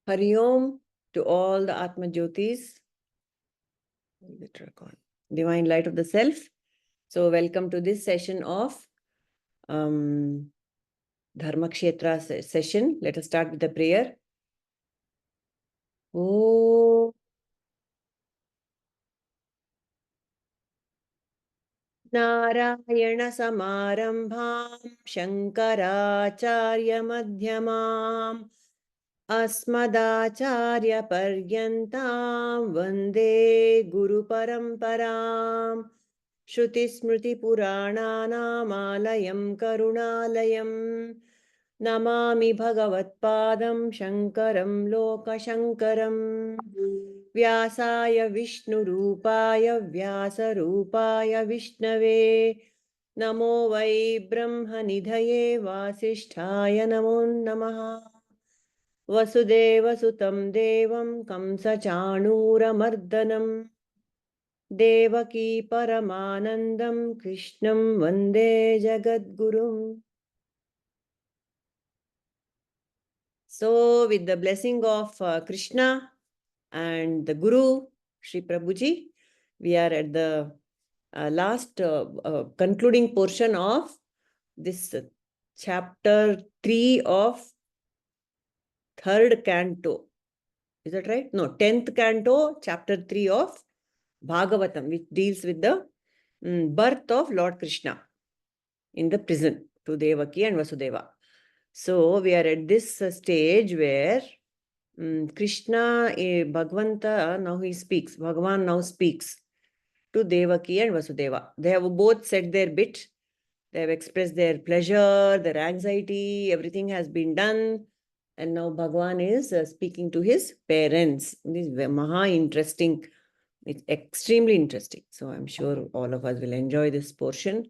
Hari Om to all the Atma Jyotis, Divine Light of the Self. So, welcome to this session of Dharma Kshetra session. Let us start with the prayer. Oh. Narayana Samarambham Shankaracharya Madhyamam Asmadacharya Paryantam Vande Guru Paramparam Shruti Smriti Purananam Alayam Karunalayam Namami Bhagavatpadam Shankaram Lokashankaram Vyasaya Vishnu Rupaya Vyasa Rupaya Vishnave Namo Vai Brahma Nidhaye Vasisthaya Namo Namaha Vasudeva Sutam Devam Kamsa Chanura Mardanam Devaki Paramanandam Krishnam Vande Jagadgurum. So, with the blessing of Krishna and the Guru, sriprabhuji, we are at the last concluding portion of this chapter 3 of 3rd Canto. Is that right? No, 10th Canto, chapter 3 of Bhagavatam, which deals with the birth of Lord Krishna in the prison to Devaki and Vasudeva. So, we are at this stage where Krishna, Bhagavanta, now he speaks. Bhagavan now speaks to Devaki and Vasudeva. They have both said their bit. They have expressed their pleasure, their anxiety, everything has been done. And now Bhagavan is speaking to his parents. This is maha interesting. It's extremely interesting. So I'm sure all of us will enjoy this portion.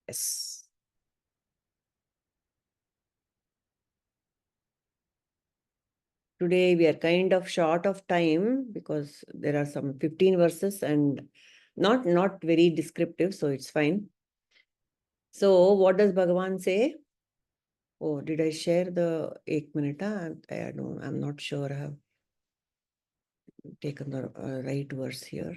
Yes. Today we are kind of short of time because there are some 15 verses and not very descriptive, so it's fine. So what does Bhagavan say? Oh, did I share the 1 minute? I'm not sure I have taken the right verse here.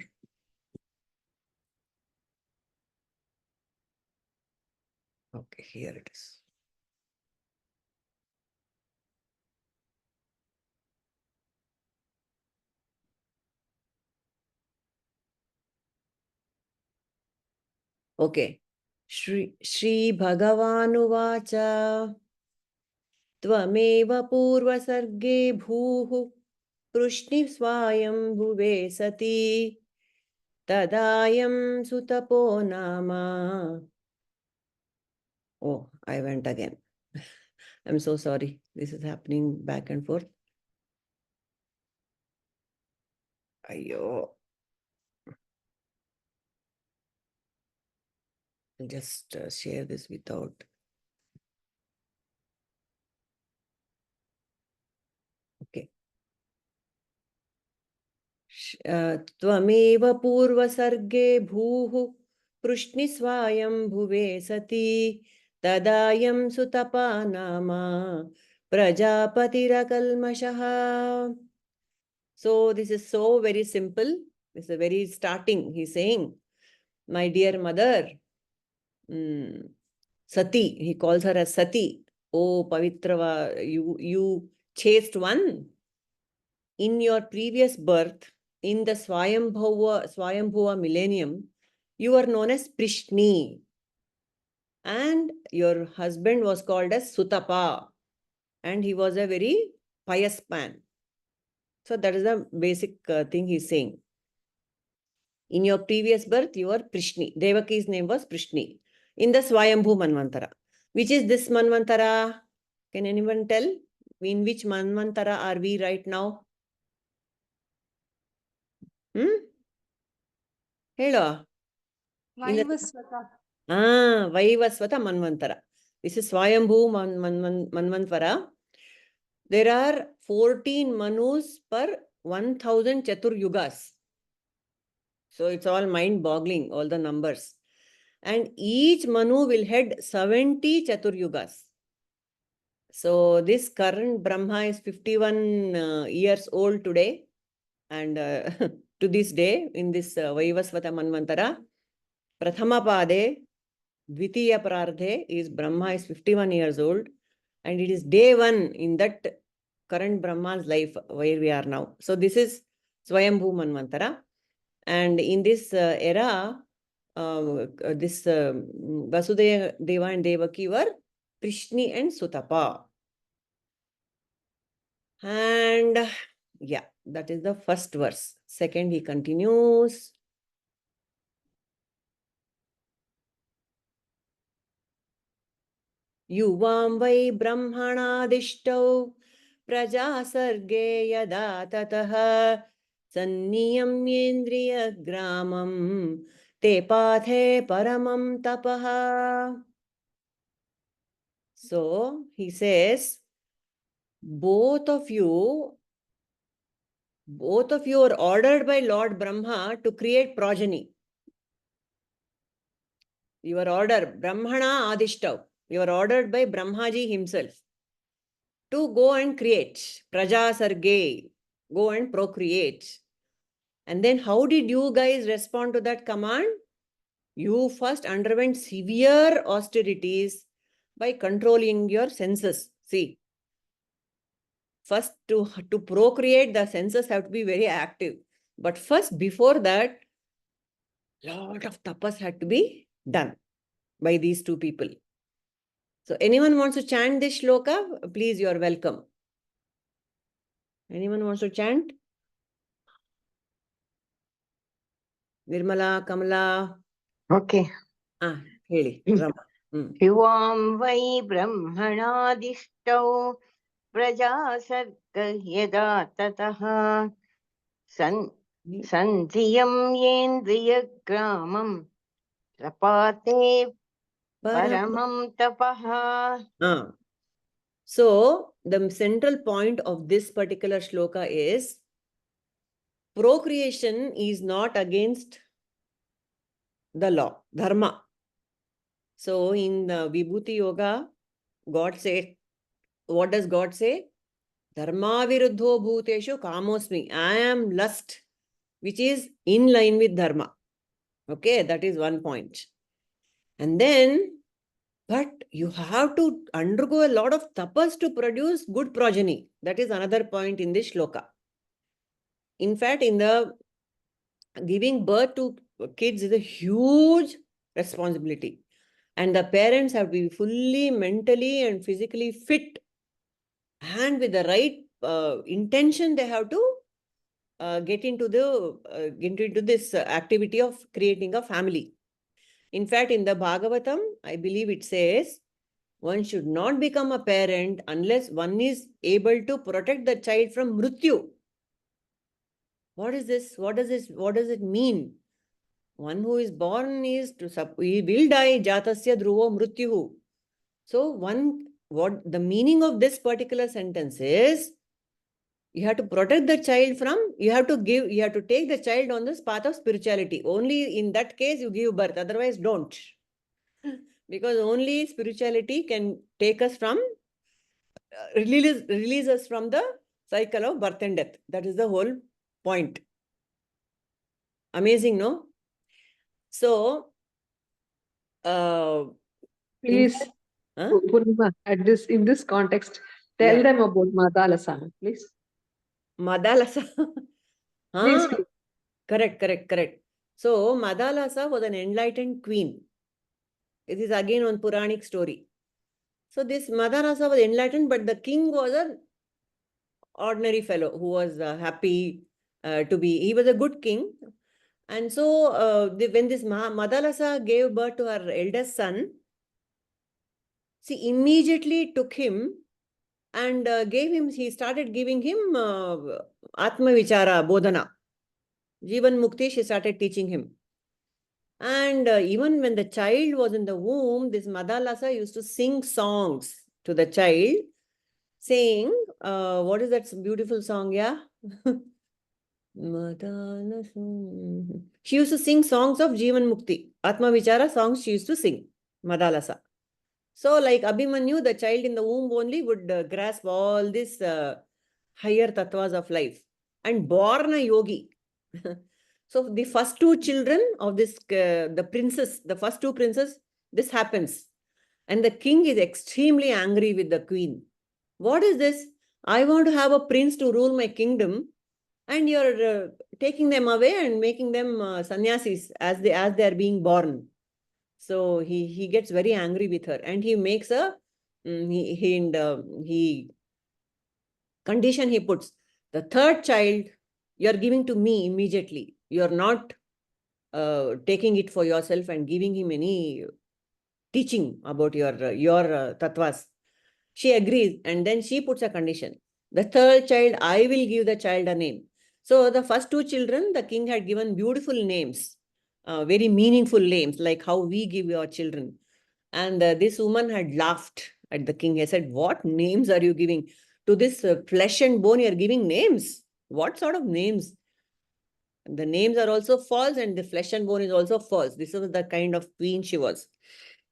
Okay, here it is. Okay. Shri Bhagavanu Vacha Tvameva Purva Sarge Bhuhu Prushni Swayam Bhuve Sati Tadayam Sutapo Nama. Oh, I went again. I'm so sorry. This is happening back and forth. Ayyo. I'll just share this without. Okay. Tvameva purva sarge bhuhu prushni swayam bhuve sati tadayam sutapa nama prajapatirakalmashaha. So this is so very simple. This is a very starting. He's saying, my dear mother, Sati, he calls her as Sati. Oh, Pavitrava, you chaste one. In your previous birth, in the Swayambhuva millennium, you were known as Prishni. And your husband was called as Sutapa. And he was a very pious man. So that is the basic thing he's saying. In your previous birth, you were Prishni. Devaki's name was Prishni. In the Swayambhu Manvantara. Which is this Manvantara? Can anyone tell? In which Manvantara are we right now? Hello. Vaivasvata. Vaivasvata Manvantara. This is Swayambhu Manvantara. There are 14 Manus per 1000 Chatur Yugas. So it's all mind-boggling, all the numbers. and each Manu will head 70 Chaturyugas. So this current Brahma is 51 years old today, and to this day, in this Vaivasvata Manvantara, Prathama Pade, Dvitiya Prardhe is Brahma is 51 years old, and it is day one in that current Brahma's life where we are now. So this is Swayambhu Manvantara, and in this era, this Vasudeva and Devaki were Krishni and Sutapa. And yeah, that is the first verse. Second, he continues. Yuvam vai brahmanadishtau praja sarge yada tataha sanniyamyendriya gramam te pathe paramam tapaha. So he says, both of you are ordered by Lord Brahma to create progeny. Your order, Brahmana Adishtav, you are ordered by Brahmaji himself to go and create. Praja Sarge, go and procreate. And then how did you guys respond to that command? You first underwent severe austerities by controlling your senses. See, first to procreate, the senses have to be very active. But first, before that, lot of tapas had to be done by these two people. So anyone wants to chant this shloka? Please, you are welcome. Anyone wants to chant? Nirmala, Kamala. Okay. Heli, Rama. Yuvam vai brahmanadishtau praja sarga yada tataha sandhiyam yendriya gramam rapate paramam tapaha. So, the central point of this particular shloka is procreation is not against the law, Dharma. So, in the Vibhuti Yoga, God said, what does God say? Dharma viruddho bhuteshu kamosmi. I am lust, which is in line with Dharma. Okay, that is one point. And then, but you have to undergo a lot of tapas to produce good progeny. That is another point in this shloka. In fact, in the giving birth to kids is a huge responsibility. And the parents have to be fully mentally and physically fit. And with the right intention, they have to get into this activity of creating a family. In fact, in the Bhagavatam, I believe it says, one should not become a parent unless one is able to protect the child from mrityu. What is this? What does it mean? One who is born he will die. Jatasya dhruvo mrityuhu. So what the meaning of this particular sentence is, you have to protect the child from, you have to take the child on this path of spirituality. Only in that case you give birth, otherwise don't. Because only spirituality can take us from, release us from the cycle of birth and death. That is the whole point. Amazing, no? So, Please, Purnima, in this context, tell them about Madalasa, please. Madalasa. Please. Correct. So, Madalasa was an enlightened queen. It is again one Puranic story. So, this Madalasa was enlightened, but the king was an ordinary fellow who was happy to be. He was a good king. And so, when this Madalasa gave birth to her eldest son, she immediately took him and he started giving him Atma Vichara Bodhana. Jivan Mukti, she started teaching him. And even when the child was in the womb, this Madalasa used to sing songs to the child, saying, what is that beautiful song, yeah? Madalasa. She used to sing songs of Jivan Mukti. Atma Vichara songs she used to sing. Madalasa. So, like Abhimanyu, the child in the womb only would grasp all this higher tattvas of life and born a yogi. So, the first two children of this, the princess, the first two princes, this happens. And the king is extremely angry with the queen. What is this? I want to have a prince to rule my kingdom, and you're taking them away and making them sannyasis as they are being born. So he gets very angry with her, and he makes a condition he puts. The third child you're giving to me immediately. You're not taking it for yourself and giving him any teaching about your tattvas. She agrees, and then she puts a condition. The third child, I will give the child a name. So the first two children, the king had given beautiful names, very meaningful names, like how we give our children. And this woman had laughed at the king. He said, what names are you giving? To this flesh and bone, you are giving names. What sort of names? The names are also false, and the flesh and bone is also false. This was the kind of queen she was.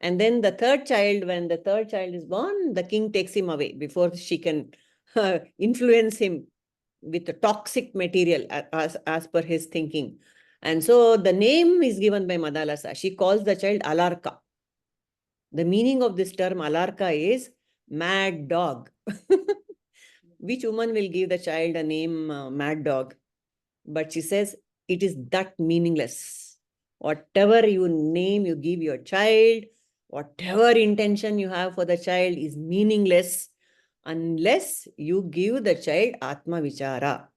And then the third child, when the third child is born, the king takes him away before she can influence him with the toxic material as per his thinking. And so the name is given by Madalasa. She calls the child Alarka. The meaning of this term Alarka is mad dog. Which woman will give the child a name mad dog? But she says it is that meaningless. Whatever you name you give your child, whatever intention you have for the child is meaningless unless you give the child Atma Vichara.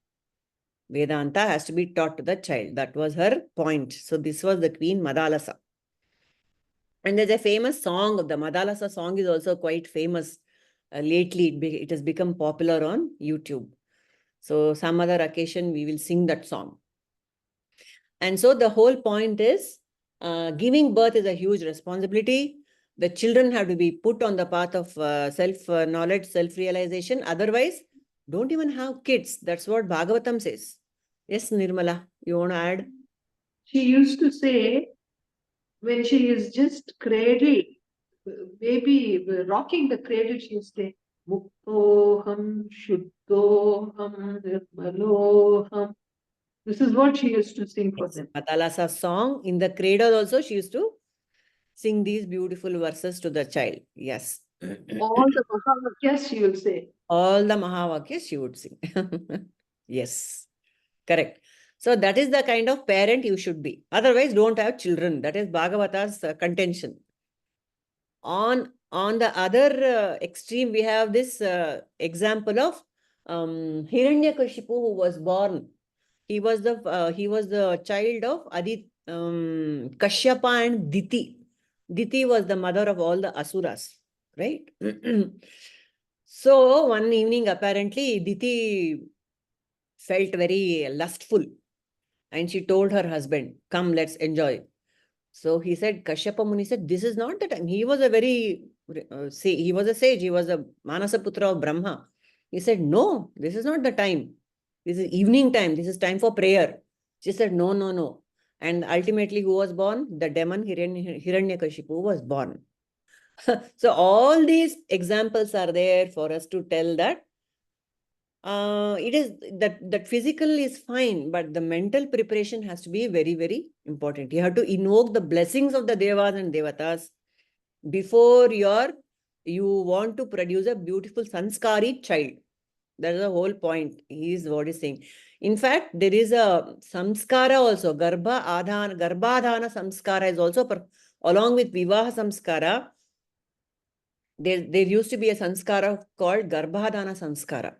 Vedanta has to be taught to the child. That was her point. So this was the Queen Madalasa. And there's a famous song of the Madalasa song is also quite famous. Lately, it has become popular on YouTube. So some other occasion, we will sing that song. And so the whole point is giving birth is a huge responsibility. The children have to be put on the path of self-knowledge, self-realization. Otherwise, don't even have kids. That's what Bhagavatam says. Yes, Nirmala, you want to add? She used to say, when she is just cradle, maybe rocking the cradle, she used to say, Muktoham, Shuddhoham, Nirmaloham. This is what she used to sing for them. Madalasa song. In the cradle also, she used to sing these beautiful verses to the child. Yes. All the Mahavakyas, she will say. All the Mahavakyas she would sing. Yes. Correct. So that is the kind of parent you should be. Otherwise, don't have children. That is Bhagavata's contention. On the other extreme, we have this example of Hiranyakashipu, who was born. He was the child of Adi Kashyapa and Diti. Diti was the mother of all the asuras, right? So one evening, apparently, Diti felt very lustful, and she told her husband, "Come, let's enjoy." So he said, Kashyapa Muni said, this is not the time. He was a very, he was a sage. He was a Manasaputra of Brahma. He said, no, this is not the time. This is evening time. This is time for prayer. She said, no, no, no. And ultimately, who was born? The demon Hiranyakashipu was born. So all these examples are there for us to tell that it is that physical is fine, but the mental preparation has to be very, very important. You have to invoke the blessings of the devas and devatas before you want to produce a beautiful sanskari child. That is the whole point. He is what he's saying. In fact, there is a samskara also. Garbhadhana samskara is also along with vivaha samskara. There used to be a sanskara called Garbhadhana samskara,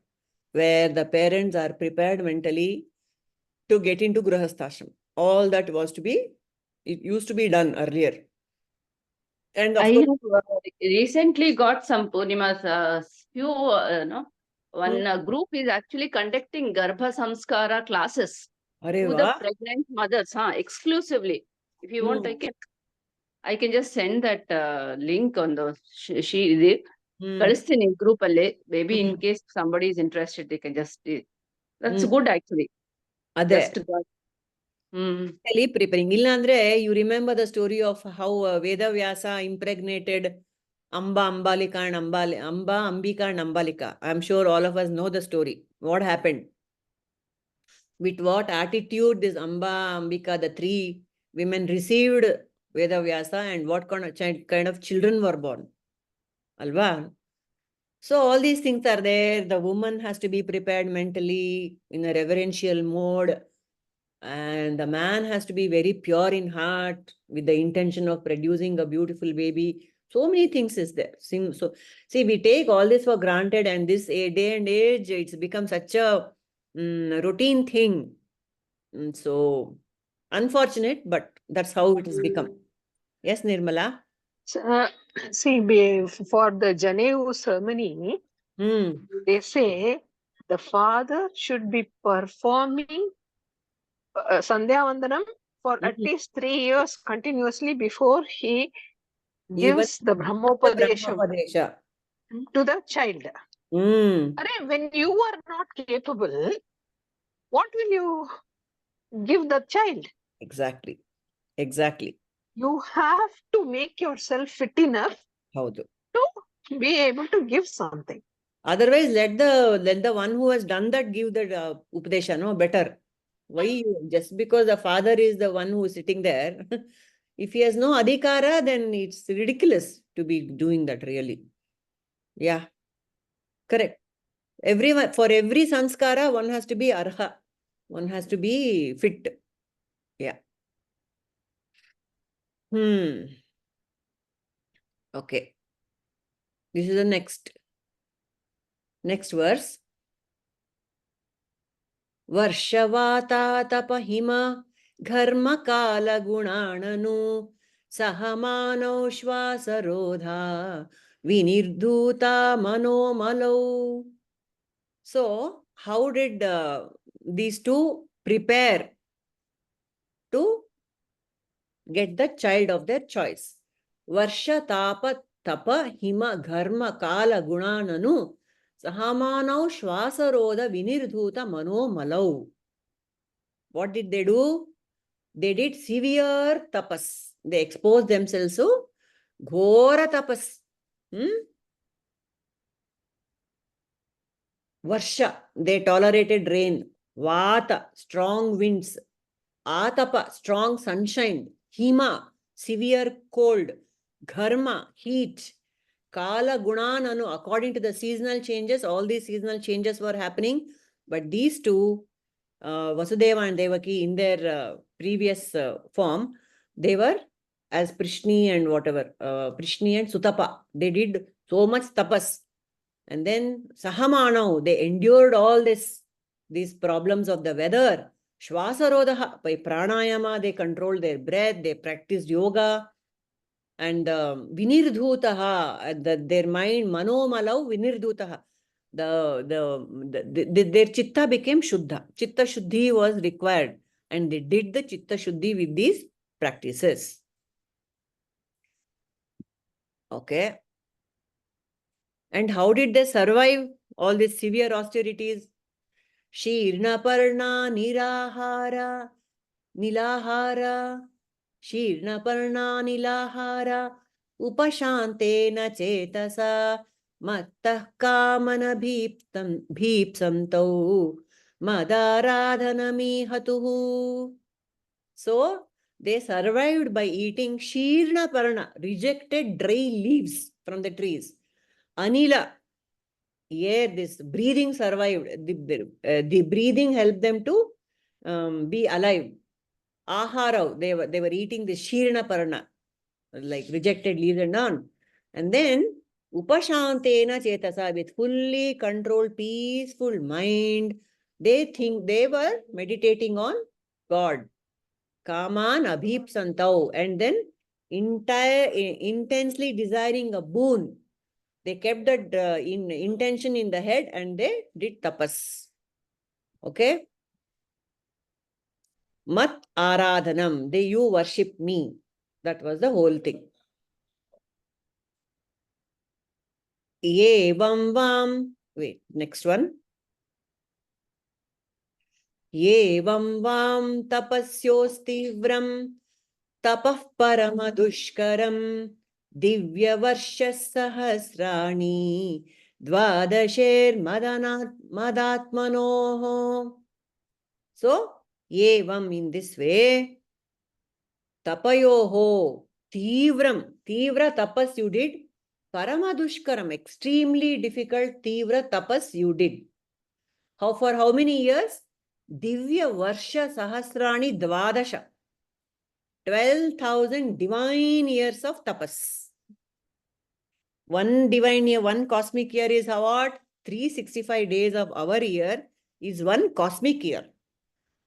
where the parents are prepared mentally to get into Grahasthashram. All that it used to be done earlier. And I have recently got some Purnimas, one group is actually conducting Garbha Samskara classes to the pregnant mothers, exclusively. If you want, I can just send that link on the Palestinian group. Maybe in case somebody is interested, they can just. That's good actually. ಅದೇ Just God. preparing. Illandre, you remember the story of how Veda Vyasa impregnated Ambalika and Ambika and Ambalika. I'm sure all of us know the story. What happened? With what attitude this Ambika, the three women received Veda Vyasa, and what kind of children were born. Alva? So all these things are there. The woman has to be prepared mentally in a reverential mode. And the man has to be very pure in heart with the intention of producing a beautiful baby. So many things is there. So, see, we take all this for granted, and this day and age, it's become such a routine thing. So, unfortunate, but that's how it has become. Yes, Nirmala? See, for the Janevu ceremony, they say the father should be performing Sandhya Vandanam for at least 3 years continuously before he gives the Brahmopadesham to the child. When you are not capable, what will you give the child? Exactly. You have to make yourself fit enough to be able to give something. Otherwise, let the one who has done that give the Upadesha, no? Better. Why? Just because the father is the one who is sitting there, if he has no adhikara, then it's ridiculous to be doing that, really. Yeah. Correct. For every sanskara, one has to be arha. One has to be fit. Yeah. Okay. This is the next verse. Varshavatapahima dharma kala gunananu sahamano shvasarodha vinirdhuta manomalau. So, how did these two prepare to get the child of their choice? Varsha tapa hima dharma kala gunananu sahamanau shvasarodha vinirdhuta manomalau. What did they do? They did severe tapas. They exposed themselves to ghora tapas. Varsha, they tolerated rain. Vata, strong winds. Atapa, strong sunshine. Hima, severe cold. Dharma, heat. Kala gunananu, according to the seasonal changes, all these seasonal changes were happening. But these two, Vasudeva and Devaki, in their previous form, they were as Prishni and whatever, Prishni and Sutapa. They did so much tapas. And then Sahamanau, they endured all these problems of the weather. Shvasarodha, by pranayama, they controlled their breath, they practiced yoga. And Vinirdhutaha, their mind, Manomalau, Vinirdhutaha. Their chitta became Shuddha. Chitta Shuddhi was required. And they did the Chitta Shuddhi with these practices. Okay. And how did they survive all these severe austerities? Shirnaparna nilahara. Shirnaparna nilahara. Upashantena chetasa. Mattah kamana bhipsamtau. Madaradhanami hatuhu. So, they survived by eating Shirnaparna, rejected dry leaves from the trees. Anila, air, this breathing survived. The breathing helped them to be alive. Ahara, they were eating the Shirnaparna, like rejected leaves and on. And then Upashantena Chetasa, with fully controlled, peaceful mind, they were meditating on God. Kaman abhipsantau, and then intensely desiring a boon. They kept that intention in the head and they did tapas. Okay? Mat aradhanam, you worship me. That was the whole thing. Yevam vam, wait, next one. Evam vam tapasyostivram tapah paramadushkaram divya varsha sahasrani dvadasher madatmanoho. So, evam, in this way, tapayoho, tivra tapas you did, paramadushkaram, extremely difficult, tivra tapas you did. For how many years? Divya Varsha Sahasrani Dvadasha. 12,000 divine years of tapas. One divine year, one cosmic year is what? 365 days of our year is one cosmic year.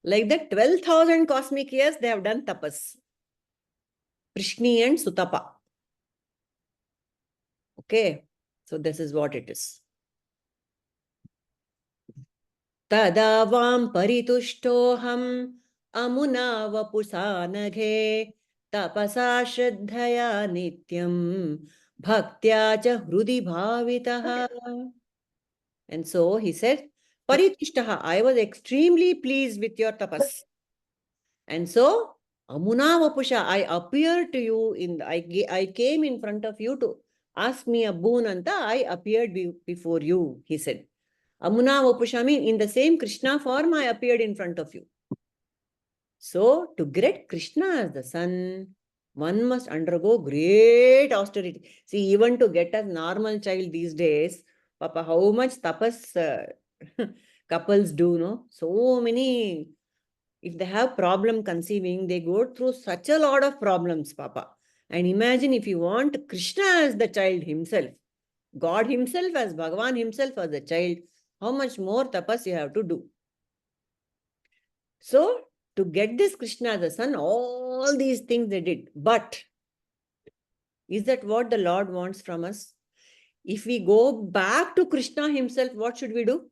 Like that, 12,000 cosmic years they have done tapas. Prishni and Sutapa. Okay, so this is what it is. Tada vam paritushtoham amuna vapusanaghe tapasa shraddhaya nityam bhaktya cha hrudi bhavitaha. And so he said, paritushtaha, I was extremely pleased with your tapas. And so, amuna vapusha, I appeared to you, I came in front of you to ask me a boon, anta, I appeared before you, he said. Amuna Vapushami, in the same Krishna form, I appeared in front of you. So, to get Krishna as the son, one must undergo great austerity. See, even to get a normal child these days, Papa, how much tapas couples do, no? So many, if they have problem conceiving, they go through such a lot of problems, Papa. And imagine if you want Krishna as the child himself, God himself as Bhagavan himself as a child, how much more tapas you have to do. So, to get this Krishna as a son, all these things they did. But, is that what the Lord wants from us? If we go back to Krishna himself, what should we do?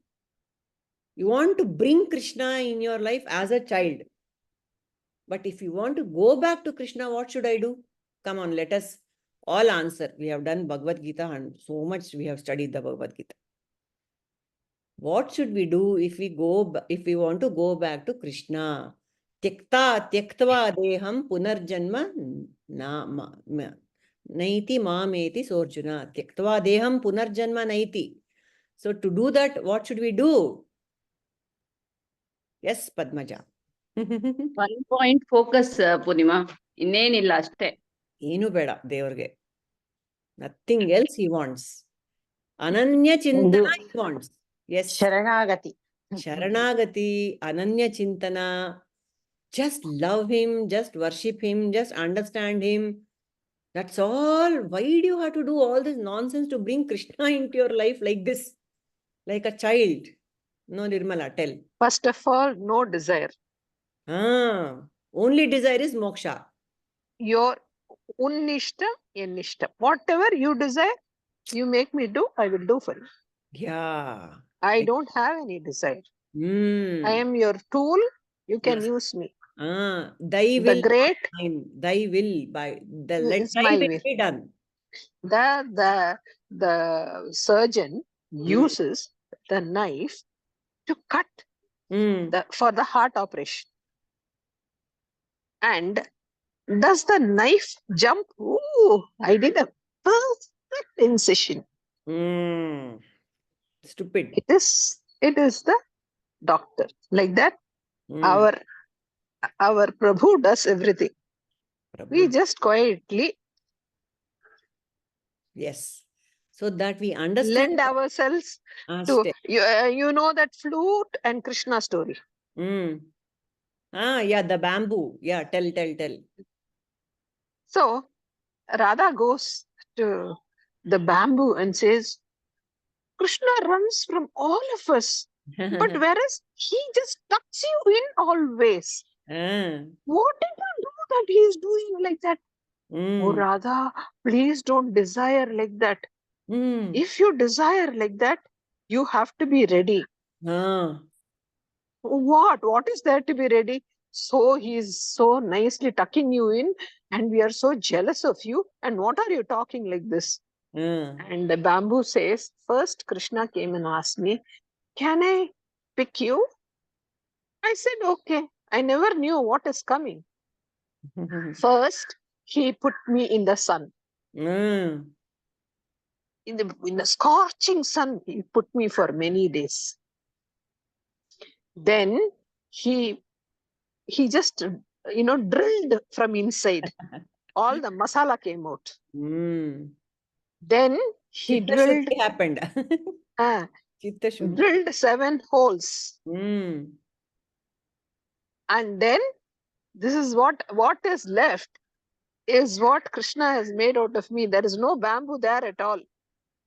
You want to bring Krishna in your life as a child. But if you want to go back to Krishna, what should I do? Come on, let us all answer. We have done Bhagavad Gita and so much we have studied the Bhagavad Gita. What should we do if we want to go back to Krishna? Tyaktva deham punarjanma naiti mameti sorjuna. Tyaktva deham punarjanma naiti. So to do that, what should we do? Yes, Padmaja. 1 point focus, Purnima. Innenilla ashte. Enu beda, devarge. Nothing else he wants. Ananya Chintana he wants. Yes. Sharanagati. Sharanagati, Ananya Chintana. Just love him, just worship him, just understand him. That's all. Why do you have to do all this nonsense to bring Krishna into your life like this? Like a child. No, Nirmala, tell. First of all, no desire. Only desire is moksha. Your unnishta, ennishta. Whatever you desire, you make me do, I will do for you. Yeah. I don't have any desire. I am your tool, you can use me. Thy will, The great, thy will, by the let is thy my will will. be done. The surgeon uses the knife to cut for the heart operation. And does the knife jump? Ooh, I did a perfect incision. Stupid. It is the doctor. Like that, our Prabhu does everything. Prabhu. We just quietly Yes. So that we understand. lend ourselves to, you know that flute and Krishna story. Yeah, the bamboo. Yeah, tell. So Radha goes to the bamboo and says, Krishna runs from all of us. But whereas he just tucks you in always. What did you do that he is doing like that? Oh, Radha, please don't desire like that. If you desire like that, you have to be ready. What is there to be ready? So he is so nicely tucking you in and we are so jealous of you. And what are you talking like this? And the bamboo says, first Krishna came and asked me, can I pick you? I said, okay. I never knew what is coming. First, he put me in the sun. Mm. In the scorching sun, he put me for many days. Then he just, drilled from inside. All the masala came out. Mm. Then he Chitta drilled, Shuddhi happened. Chitta Shuddhi. drilled 7 holes. Mm. And then this is what is left is what Krishna has made out of me. There is no bamboo there at all.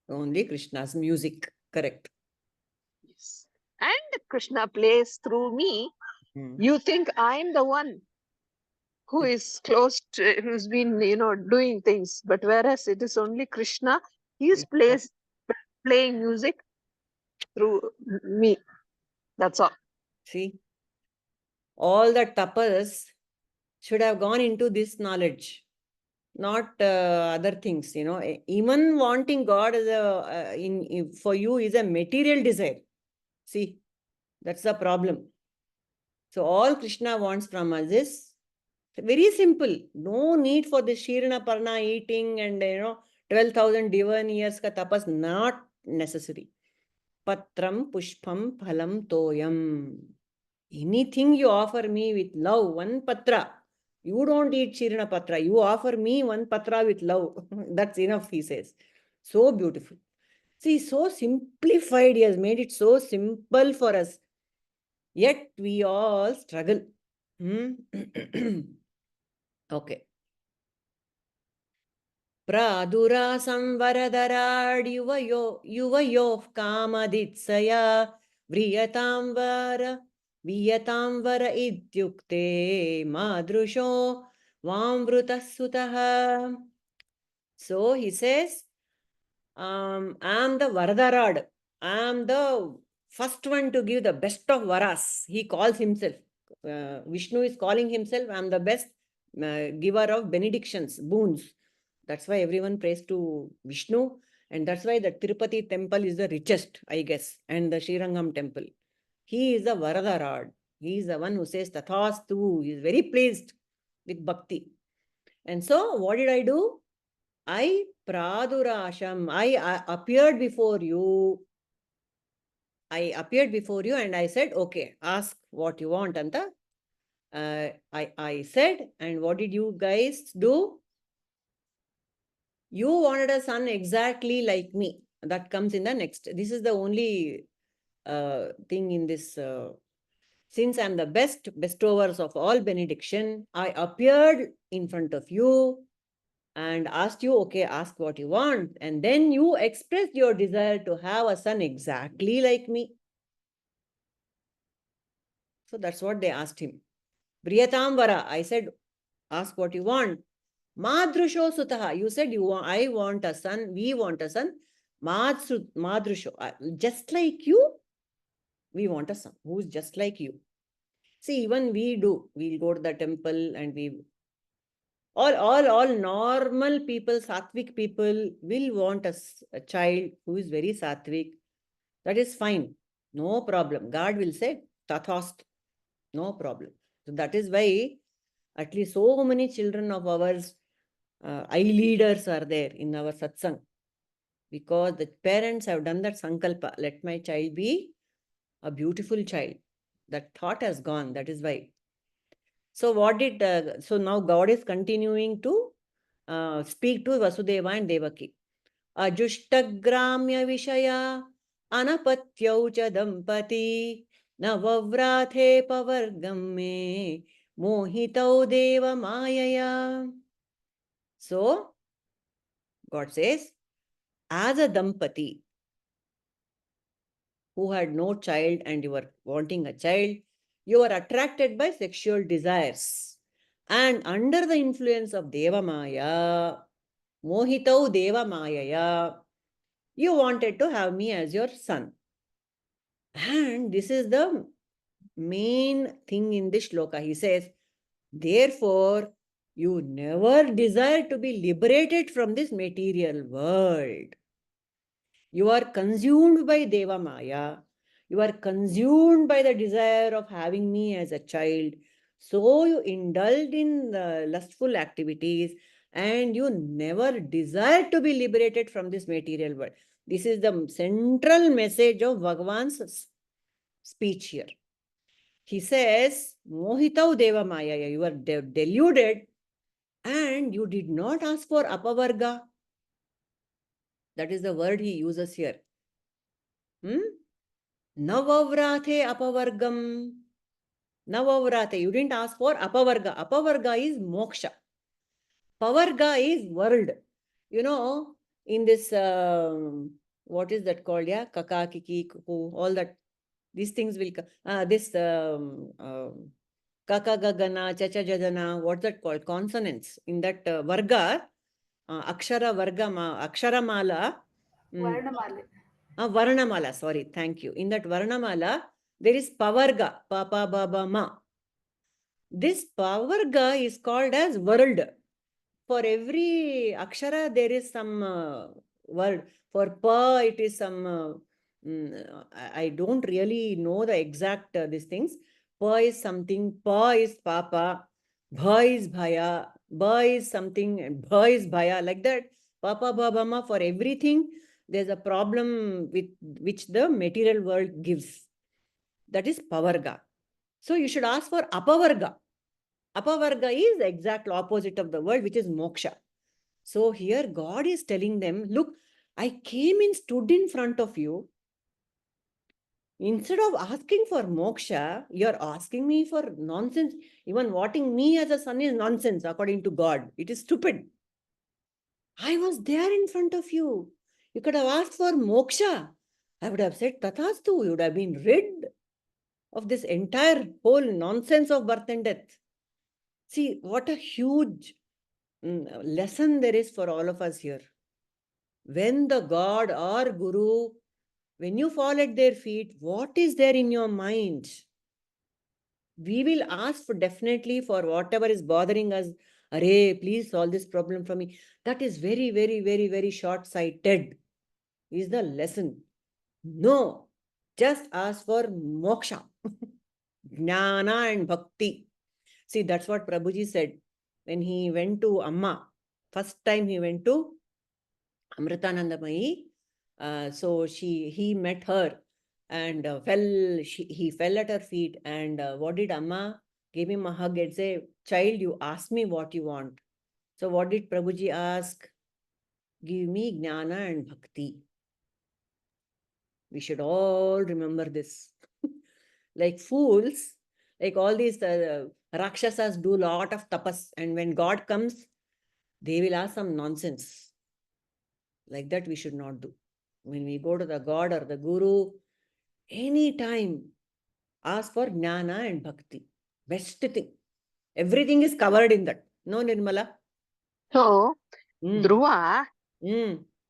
Only Krishna's music. Correct. Yes. And Krishna plays through me. Mm. You think I'm the one who is close to, who's been, doing things, but whereas it is only Krishna, he is playing music through me. That's all. See, all the tapas should have gone into this knowledge, not other things. Even wanting God as for you is a material desire. See, that's the problem. So all Krishna wants from us is very simple. No need for this Shirana Parna eating and 12,000 divine years ka tapas, not necessary. Patram pushpam phalam toyam. Anything you offer me with love, one patra. You don't eat Shirana Patra. You offer me one patra with love. That's enough, he says. So beautiful. See, so simplified. He has made it so simple for us. Yet we all struggle. Okay. Pradurasam varadharad yuvayoh kamaditsaya vriyatam vara idyukte madrusho vamvrutasutaha. So he says, I am the Varadharad. I am the first one to give the best of varas. He calls himself. Vishnu is calling himself, I am the best giver of benedictions, boons. That's why everyone prays to Vishnu. And that's why the Tirupati temple is the richest, I guess, and the Srirangam temple. He is the Varadharad. He is the one who says Tathastu. He is very pleased with bhakti. And so, what did I do? I pradurasham. I appeared before you. I appeared before you and I said, okay, ask what you want, Anta. I said, and what did you guys do? You wanted a son exactly like me. That comes in the next. This is the only thing in this. Since I'm the best bestowers of all benediction, I appeared in front of you and asked you, okay, ask what you want. And then you expressed your desire to have a son exactly like me. So that's what they asked him. Briyatam vara. I said, ask what you want. Madrusho sutaha. You said I want a son. We want a son. Madrusho. Just like you, we want a son who's just like you. See, even we do. We'll go to the temple and all normal people, sattvic people will want a child who is very sattvic. That is fine. No problem. God will say, tathast. No problem. So that is why at least so many children of ours, eye leaders are there in our satsang. Because the parents have done that sankalpa. Let my child be a beautiful child. That thought has gone. That is why. So so now God is continuing to speak to Vasudeva and Devaki. Ajuштagramya vishaya anapatyau cha dampati navavrathe pavargamme mohitau deva mayaya. So God says, as a dampati who had no child and you were wanting a child, you are attracted by sexual desires. And under the influence of Deva Maya, Mohitau Deva Mayaya, you wanted to have me as your son. And this is the main thing in this shloka. He says, therefore, you never desire to be liberated from this material world. You are consumed by Deva Maya. You are consumed by the desire of having me as a child. So you indulged in the lustful activities and you never desired to be liberated from this material world. This is the central message of Bhagavan's speech here. He says, Mohitau Deva Maya, you are deluded and you did not ask for apavarga. That is the word he uses here. Navavrate apavargam. Navavrate, you didn't ask for apavarga. Apavarga is moksha. Pavarga is world. You know, in this, what is that called? Yeah, kaka, kiki, kuku, all that. These things will come. Kaka, gagana, chacha, jajana, what's that called? Consonants. In that varga, akshara varga, akshara mala. Varnamala. Varnamala, sorry, thank you. In that Varnamala, there is Pavarga, Papa, Baba, Ma. This Pavarga is called as world. For every Akshara, there is some word. For Pa, it is some, I don't really know the exact these things. Pa is something, Pa is Papa, Bha is Bhaya, Ba is something, and Bha is Bhaya, like that. Papa, Baba, Ma, for everything, there's a problem with which the material world gives. That is Pavarga. So you should ask for Apavarga. Apavarga is the exact opposite of the word, which is moksha. So here God is telling them, look, I came and stood in front of you. Instead of asking for moksha, you're asking me for nonsense. Even wanting me as a son is nonsense according to God. It is stupid. I was there in front of you. You could have asked for moksha. I would have said tathastu. You would have been rid of this entire whole nonsense of birth and death. See, what a huge lesson there is for all of us here. When the God or Guru, when you fall at their feet, what is there in your mind? We will ask for definitely for whatever is bothering us. Arey, please solve this problem for me. That is very, very, very, very short-sighted, is the lesson. No, just ask for moksha, jnana and bhakti. See, that's what Prabhuji said when he went to Amma. First time he went to Amritanandamayi. So he met her and he fell at her feet. And what did Amma? Gave him a hug and say, child, you ask me what you want. So what did Prabhuji ask? Give me jnana and bhakti. We should all remember this. Like fools, like all these Rakshasas do a lot of tapas. And when God comes, they will ask some nonsense. Like that we should not do. When we go to the God or the Guru, anytime ask for jnana and bhakti. Best thing. Everything is covered in that. No, Nirmala? So, Mm.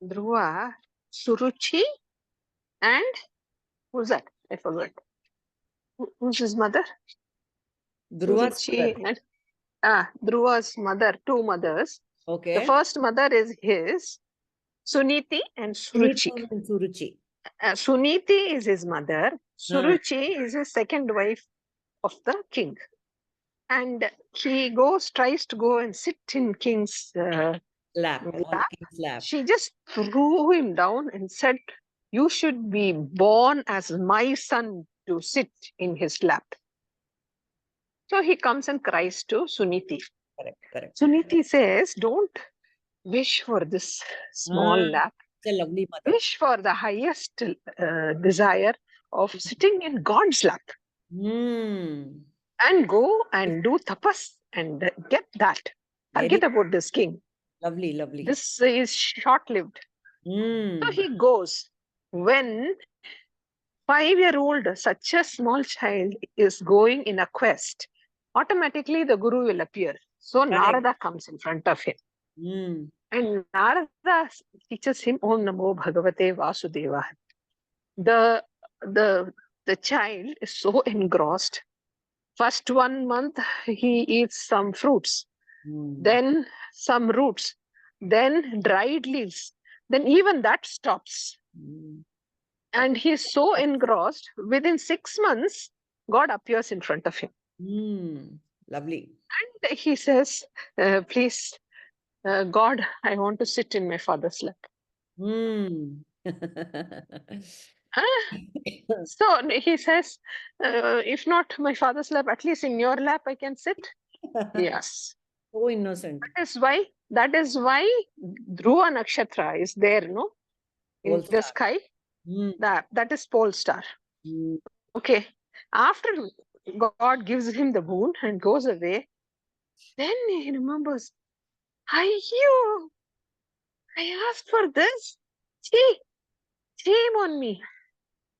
Dhruva, Suruchi, and who's that? I forgot. Who's his mother? Dhruva's Suruchi mother. and Dhruva's mother, two mothers. Okay. The first mother is his, Suniti and Suruchi. Suniti and Suruchi. Suniti is his mother. Suruchi is his second wife of the king. And he tries to go and sit in king's Lap. On the king's lap. She just threw him down and said, you should be born as my son to sit in his lap. So he comes and cries to Suniti. Correct. Suniti says, don't wish for this small lap. It's a lovely mother. Wish for the highest desire of sitting in God's lap. And go and do tapas and get that. Forget about this king. Lovely. This is short-lived. So he goes. When 5-year-old, such a small child is going in a quest, automatically the Guru will appear. So Narada comes in front of him. And Narada teaches him Om Namo Bhagavate Vasudeva. The child is so engrossed. First 1 month, he eats some fruits, then some roots, then dried leaves. Then even that stops. And he's so engrossed, within 6 months, God appears in front of him. Lovely. And he says, please, God, I want to sit in my father's lap. So he says, if not my father's lap, at least in your lap I can sit. Yes. So innocent. That is why Dhruva Nakshatra is there, no? In Pole the star. sky. Mm. That is pole star. Mm. Okay. After God gives him the boon and goes away, then he remembers, I asked for this. See, shame on me.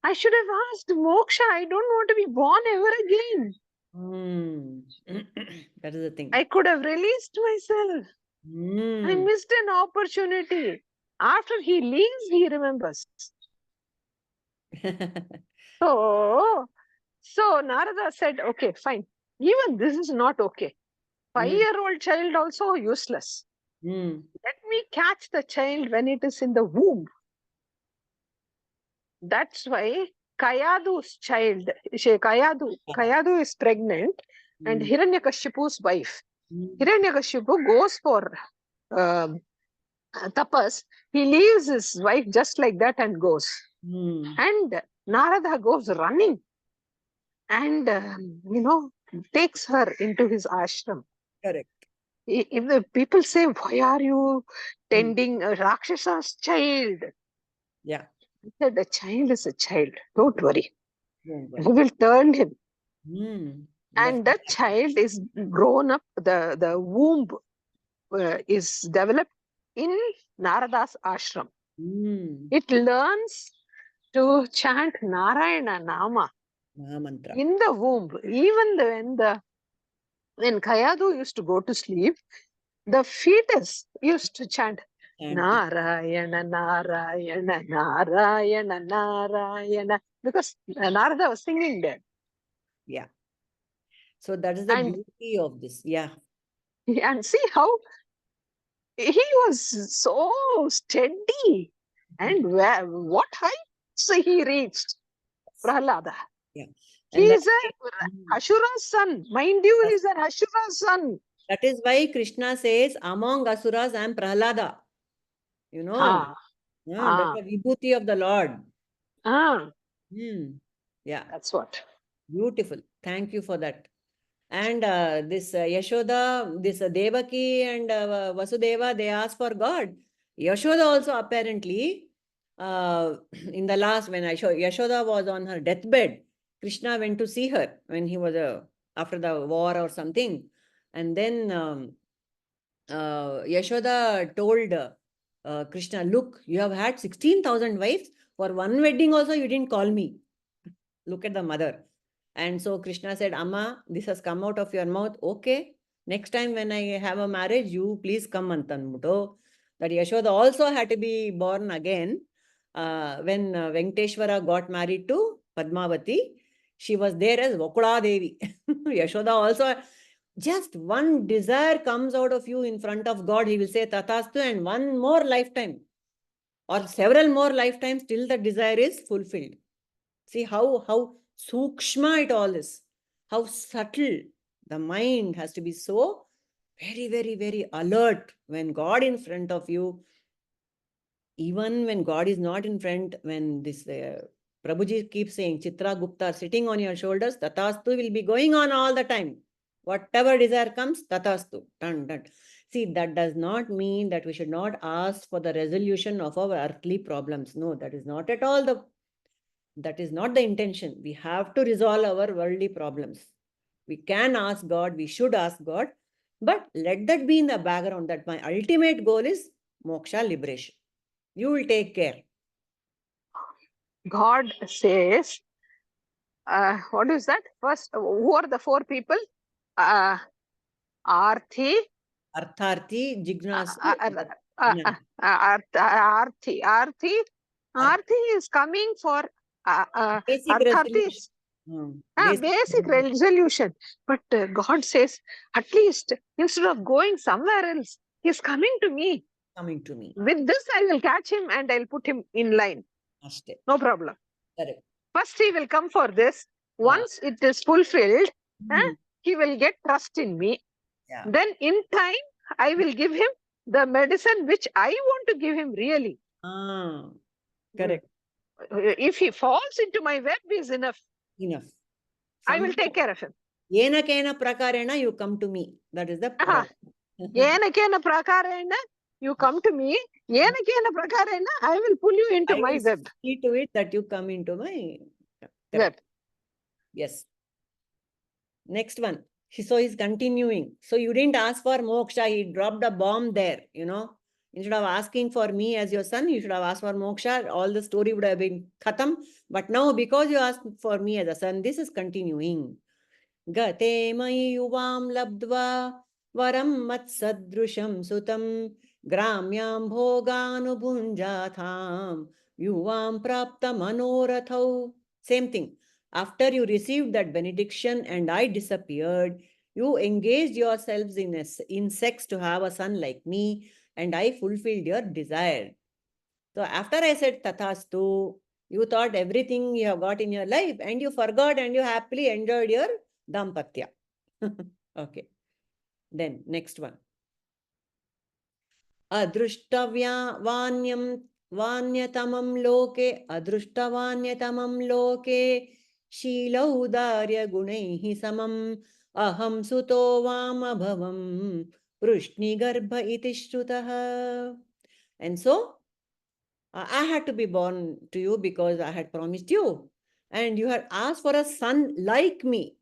I should have asked moksha. I don't want to be born ever again. That is the thing. I could have released myself. I missed an opportunity. After he leaves, he remembers. So Narada said, okay, fine. Even this is not okay. 5-year-old child also useless. Let me catch the child when it is in the womb. That's why Kayadu's child, Kayadu is pregnant and Hiranyakashipu's wife. Hiranyakashipu goes for tapas. He leaves his wife just like that and goes. And Narada goes running and, takes her into his ashram. Correct. If the people say, why are you tending a Rakshasa's child? Yeah. He said, the child is a child. Don't worry. Don't worry. We will turn him. And Definitely. the child is grown up. The womb is developed in Narada's ashram. It learns to chant Narayana Nama Mahamantra. in the womb. Even when Kayadu used to go to sleep, the fetus used to chant Narayana, Narayana, Narayana, Narayana, because Narada was singing there. Yeah. So that is the beauty of this. Yeah. And see how he was so steady. And what heights he reached, Prahlada. Yeah. He is an Ashura's son. Mind you, he is an Ashura's son. That is why Krishna says, among Asuras, I am Prahlada. You know, that's the vibhuti of the Lord. Yeah. That's what. Beautiful. Thank you for that. And this Yashoda, this Devaki and Vasudeva, they asked for God. Yashoda also apparently, in the last, when Yashoda was on her deathbed, Krishna went to see her when he was after the war or something. And then Yashoda told Krishna, look, you have had 16,000 wives. For one wedding also, you didn't call me. Look at the mother. And so Krishna said, Amma, this has come out of your mouth. Okay. Next time when I have a marriage, you please come Antanmuto. That Yashoda also had to be born again. When Venkateshwara got married to Padmavati, she was there as Vakula Devi. Yashoda also, just one desire comes out of you in front of God, he will say Tatastu, and one more lifetime or several more lifetimes till the desire is fulfilled. See how sukshma it all is, how subtle. The mind has to be so very, very, very alert when God in front of you. Even when God is not in front, when this Prabhuji keeps saying, Chitra Gupta sitting on your shoulders, Tatastu will be going on all the time. Whatever desire comes, Tatastu. Done, done. See, that does not mean that we should not ask for the resolution of our earthly problems. No, that is not at all that is not the intention. We have to resolve our worldly problems. We can ask God, we should ask God, but let that be in the background that my ultimate goal is moksha, liberation. You will take care. God says, what is that? First, who are the 4 people? Arthi, Artharthi, Jignasu. Arthi is coming for basic resolution. Basic resolution. But God says, at least instead of going somewhere else, he's coming to me. Coming to me. With this, I will catch him and I'll put him in line. Ashte. No problem. Correct. First, he will come for this. Once it is fulfilled, he will get trust in me. Yeah. Then in time, I will give him the medicine which I want to give him really. Correct. If he falls into my web, is enough. Enough. I will take care of him. Yena kena prakarena, you come to me. That is the Yena kena prakarena, you come to me. Yena kena prakarena, I will pull you into my web. See to it that you come into my Web. Yes. Next one. So he's continuing. So you didn't ask for moksha. He dropped a bomb there, you know. Instead of asking for me as your son, you should have asked for moksha. All the story would have been khatam. But now, because you asked for me as a son, this is continuing. Gate mai yuvam labdva varam mat sadrusham sutam gramyam bhoganubhunjatham yuvam prapta manorathau. Same thing. After you received that benediction and I disappeared, you engaged yourselves in sex to have a son like me, and I fulfilled your desire. So after I said tathastu, you thought everything you have got in your life and you forgot and you happily enjoyed your dampatya. Okay. Then next one. Adruštavya vanyatamam loke, adruštavanyatamam loke, shilaudarya gunaihi samam, aham suto vamabhavam, prushni garbha iti shrutaha. And so, I had to be born to you because I had promised you. And you had asked for a son like me.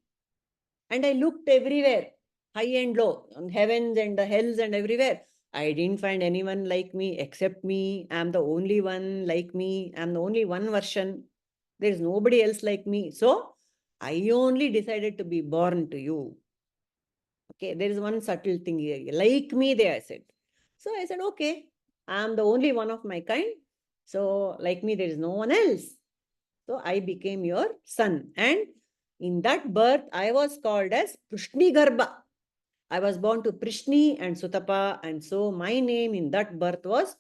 And I looked everywhere, high and low, on heavens and the hells and everywhere. I didn't find anyone like me except me. I'm the only one like me. I'm the only one version. There's nobody else like me. So I only decided to be born to you. Okay, there is one subtle thing here. Like me, I said. So I said, okay, I'm the only one of my kind. So like me, there is no one else. So I became your son. And in that birth, I was called as Prishni Garbha. I was born to Prishni and Sutapa. And so my name in that birth was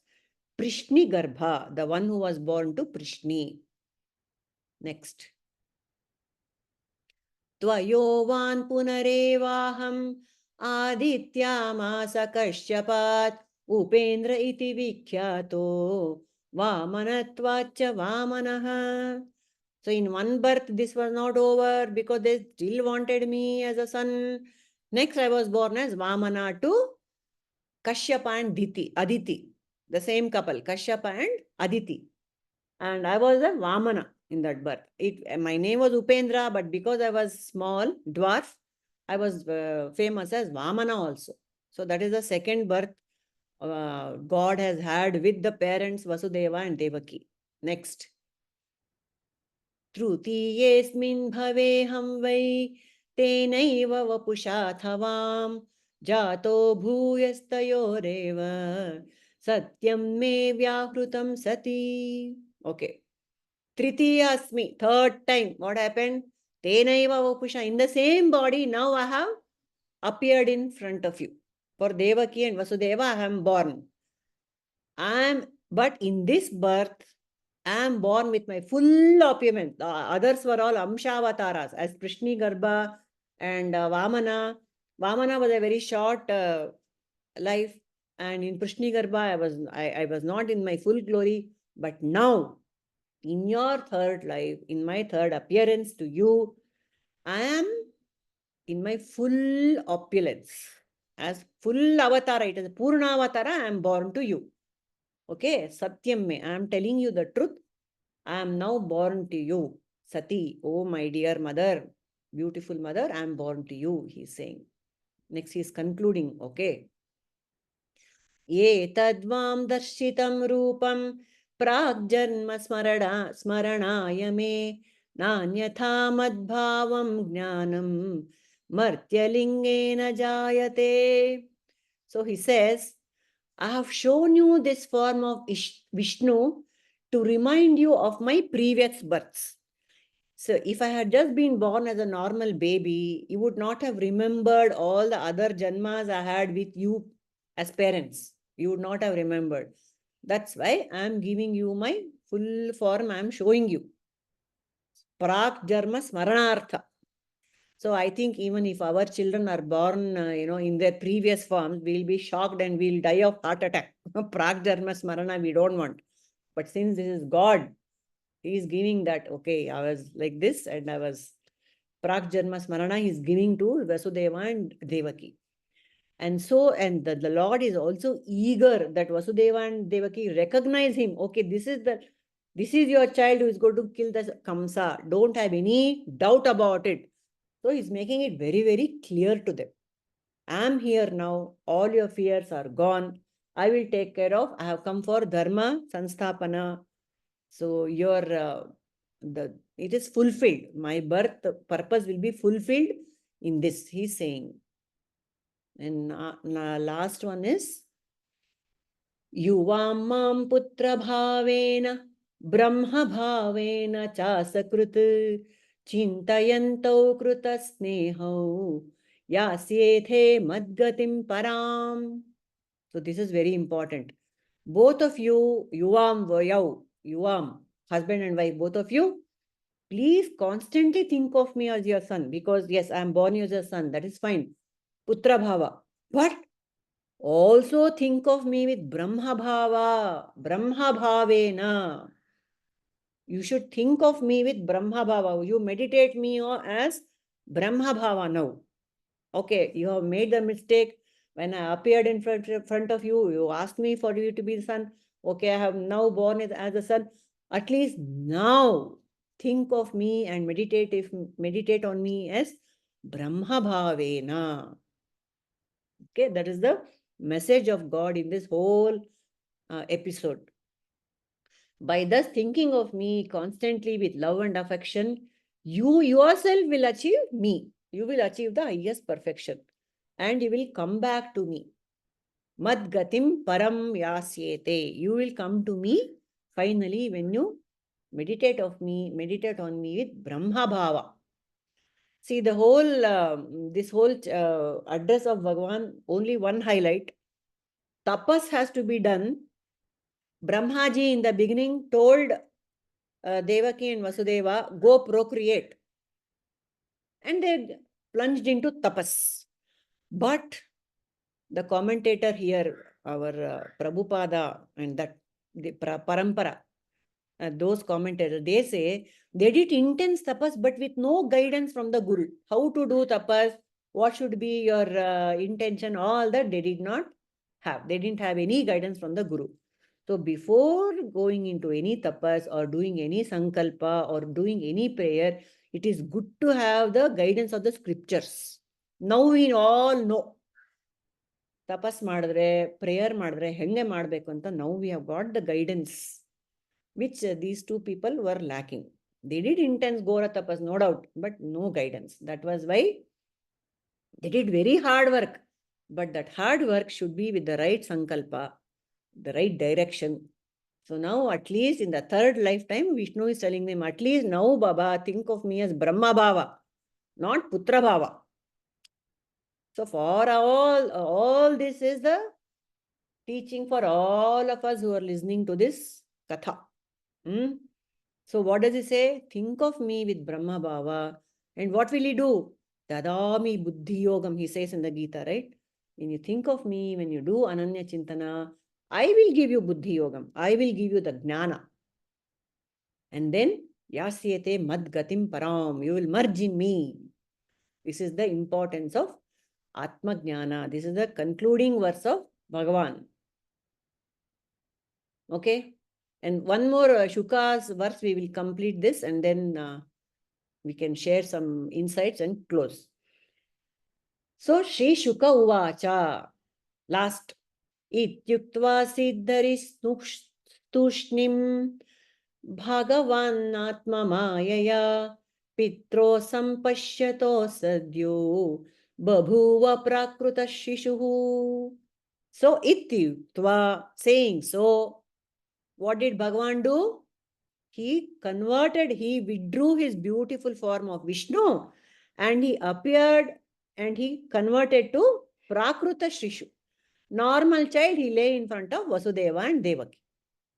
Prishni Garbha, the one who was born to Prishni. Next. Tvayovan punarevaham adityamasa kashyapat upendra iti vikyato vamanatvacha vamanaha. So in one birth, this was not over because they still wanted me as a son. Next, I was born as Vamana to Kashyapa and Aditi, the same couple, Kashyapa and Aditi. And I was a Vamana in that birth. My name was Upendra, but because I was small, dwarf, I was famous as Vamana also. So that is the second birth God has had with the parents Vasudeva and Devaki. Next. Trutiyesmin bhaveham vai tenaiva vapushathavaam jato bhuyastayoreva satyam me vyahrutam sati. Okay. Tritiyasmi, third time. What happened? Tenaiva vapusha. In the same body, now I have appeared in front of you. For Devaki and Vasudeva, I am born. But in this birth, I am born with my full opulence. The others were all Amshavataras, as Prishni Garbha and Vamana. Vamana was a very short life, and in Prishni Garbha, I was not in my full glory. But now, in your third life, in my third appearance to you, I am in my full opulence. As full avatara, it is a Purna avatara, I am born to you. Okay, Satyam me, I am telling you the truth. I am now born to you. Sati, oh my dear mother, beautiful mother, I am born to you, he is saying. Next he is concluding, okay. Ye tadvam darshitam rupam pragjanma smaranaya me nanyatha madbhavam jnanam martyalingena jayate. So he says, I have shown you this form of Vishnu to remind you of my previous births. So if I had just been born as a normal baby, you would not have remembered all the other janmas I had with you as parents. You would not have remembered. That's why I am giving you my full form I am showing you. Prak Jarma Smaranartha. So I think even if our children are born, in their previous forms, we'll be shocked and we'll die of heart attack. Prak Jarma Smarana we don't want. But since this is God, He is giving that, okay, I was like this and I was Prak Jarma Smarana, He is giving to Vasudeva and Devaki. And so, and the Lord is also eager that Vasudeva and Devaki recognize him. Okay, this is your child who is going to kill the Kamsa. Don't have any doubt about it. So he's making it very, very clear to them. I am here now. All your fears are gone. I will take care of. I have come for Dharma Sanstapana. So it is fulfilled. My birth purpose will be fulfilled in this. He's saying. And last one is Yuvam mam putra bhavena brahma bhavena chasakrit chintayanto kruta snehau yasyethe madgatim param. So this is very important. Both of you, yuvam, husband and wife, both of you, please constantly think of me as your son, because yes, I am born as a son. That is fine. Putra bhava. But also think of me with Brahma bhava, Brahma bhavena. You should think of me with Brahma bhava. You meditate me as Brahma bhava now. Okay, you have made the mistake. When I appeared in front of you, you asked me for you to be the son. Okay, I have now born as a son. At least now think of me and meditate on me as Brahma bhavena. Okay, that is the message of God in this whole episode. By thus thinking of me constantly with love and affection, you yourself will achieve me. You will achieve the highest perfection. And you will come back to me. Mad gatim param yasyete. You will come to me finally when you meditate on me with Brahma bhava. See, this whole address of Bhagavan, only one highlight. Tapas has to be done. Brahmaji in the beginning told Devaki and Vasudeva, go procreate. And they plunged into tapas. But the commentator here, our Prabhupada and the Parampara, those commentators, they say they did intense tapas, but with no guidance from the Guru. How to do tapas, what should be your intention, all that they did not have. They didn't have any guidance from the Guru. So before going into any tapas or doing any sankalpa or doing any prayer, it is good to have the guidance of the scriptures. Now we all know. Tapas madre, prayer madre, henge madbeku anta. Now we have got the guidance, which these two people were lacking. They did intense Gora tapas, no doubt, but no guidance. That was why they did very hard work. But that hard work should be with the right sankalpa, the right direction. So now, at least in the third lifetime, Vishnu is telling them, at least now, Baba, think of me as Brahma Bhava, not Putra Bhava. So for all this is the teaching for all of us who are listening to this katha. So what does he say? Think of me with Brahma Bhava. And what will he do? Dadami Buddhi Yogam, he says in the Gita, right? When you think of me, when you do Ananya Chintana, I will give you Buddhi Yogam. I will give you the Jnana. And then, Yasyete Mad Gatim Param. You will merge in me. This is the importance of Atma Jnana. This is the concluding verse of Bhagavan. Okay? And one more Shuka's verse, we will complete this and then we can share some insights and close. So, Shri Shuka Uvacha, last, Ityuktva Siddhari Bhagavan Atma Mayaya Pitro Sampashyato Sadyo Babhuva Prakruta Shishuhu. So, Ityuktva, saying so, what did Bhagavan do? He withdrew his beautiful form of Vishnu and he appeared and he converted to Prakruta Shishu. Normal child, he lay in front of Vasudeva and Devaki.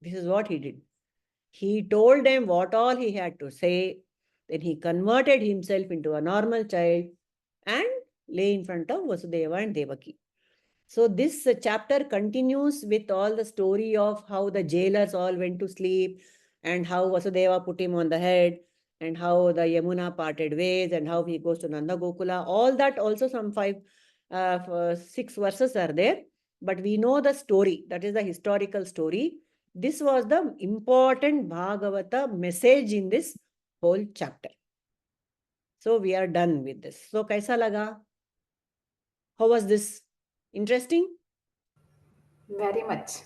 This is what he did. He told them what all he had to say. Then he converted himself into a normal child and lay in front of Vasudeva and Devaki. So this chapter continues with all the story of how the jailers all went to sleep and how Vasudeva put him on the head and how the Yamuna parted ways and how he goes to Nanda Gokula. All that also some 6 verses are there. But we know the story. That is the historical story. This was the important Bhagavata message in this whole chapter. So we are done with this. So kaisa laga? How was this? Interesting? Very much.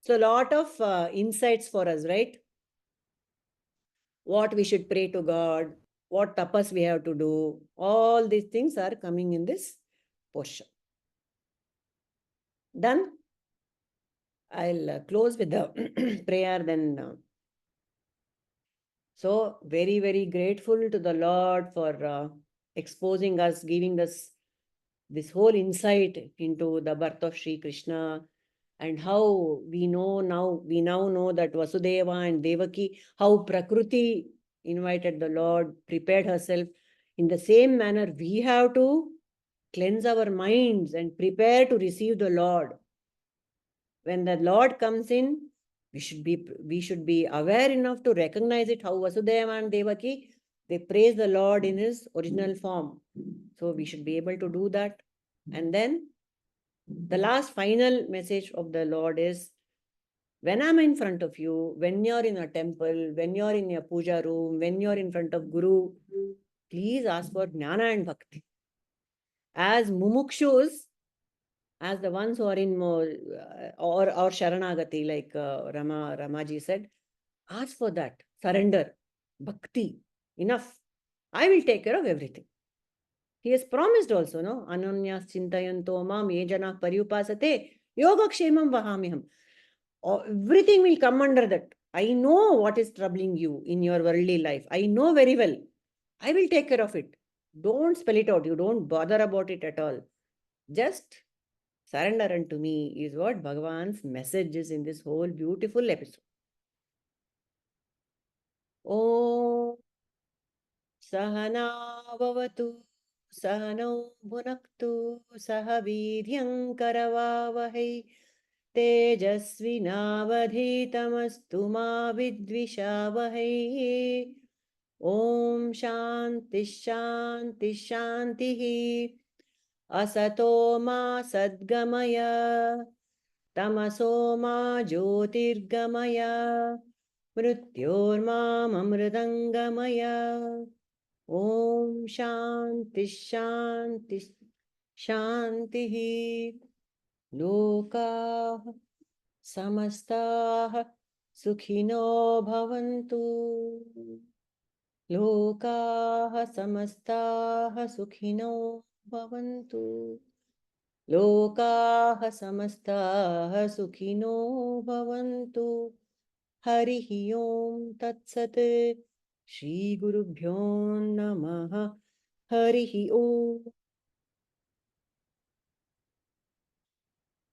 So a lot of insights for us, right? What we should pray to God, what tapas we have to do. All these things are coming in this portion. Done? I'll close with the prayer then. So very, very grateful to the Lord for exposing us, giving us this whole insight into the birth of Sri Krishna and how we now know that Vasudeva and Devaki, how Prakriti invited the Lord, prepared herself. In the same manner, we have to cleanse our minds and prepare to receive the Lord. When the Lord comes in, we should be aware enough to recognize it, how Vasudeva and Devaki, they praise the Lord in his original form. So we should be able to do that. And then the last final message of the Lord is, when I'm in front of you, when you're in a temple, when you're in your puja room, when you're in front of Guru, please ask for Jnana and Bhakti. As mumukshus, as the ones who are in more, or Sharanagati, like Ramaji said, ask for that. Surrender. Bhakti. Enough. I will take care of everything. He has promised also, no? Ananyas chintayanto mam ye jana paryupasate yogakshemam vahamiham. Everything will come under that. I know what is troubling you in your worldly life. I know very well. I will take care of it. Don't spell it out. You don't bother about it at all. Just surrender unto me is what Bhagavan's message is in this whole beautiful episode. Om Sahana Bhavatu Sahano Bhunaktu Sahavidhyam Karavavahai Tejasvinavadhitamastu ma vidvishavahai. Om Shanti Shanti Shanti Asato ma Sadgamaya Tamaso ma Jyotirgamaya Mrityorma Amritangamaya. Om Shanti Shanti Shanti. Loka Samastah Sukhino Bhavantu. Loka Samastah Sukhino Bhavantu. Loka Samastah Sukhino Bhavantu. Harihi Om Tat Sat. Shri Gurubhyo Namaha. Harihi Om.